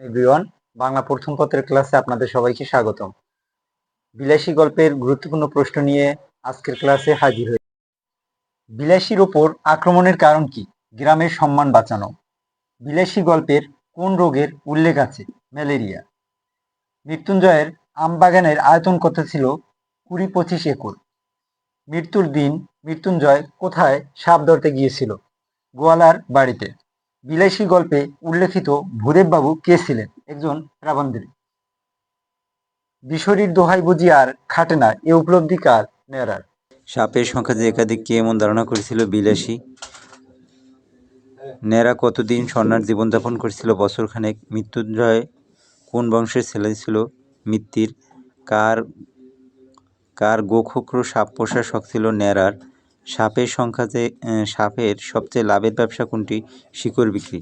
Everyone, Bangla প্রথম পত্রের ক্লাসে আপনাদের সবাইকে স্বাগতম। বিলাসী গল্পের গুরুত্বপূর্ণ প্রশ্ন নিয়ে আজকের ক্লাসে হাজির হয়েছি। বিলাসীর ওপর আক্রমণের কারণ কি? গ্রামের সম্মান বাঁচানো। বিলাসী গল্পের কোন রোগের উল্লেখ আছে? ম্যালেরিয়া। মৃত্যুঞ্জয়ের আমবাগানের আয়তন কত ছিল? 20-25 একর। মৃত্যুর দিন মৃত্যুঞ্জয় কোথায় সাপ ধরতে গিয়েছিল? গোয়ালার বাড়িতে। বিলাসী গল্পে উল্লেখিত ভূদেববাবু কে ছিলেন? একজন প্রাবন্ধিক। বিশরীর দোহাই বুঝি আর খাটে না, এ উপলব্ধি কার? নেড়ার। সাপের সংখ্যা যে একাধিক কে এমন ধারণা করেছিল? বিলাসী। নেড়া কতদিন সন্ন্যার জীবনযাপন করেছিল? বছরখানেক। মৃত্যুঞ্জয় কোন বংশের ছেলে ছিল? মিত্তির। কার গোখোখ্র সাপ পোষার শখ ছিল? নেড়ার। সাপের সবচেয়ে লাভের ব্যবসা কোনটি? শিকড় বিক্রি।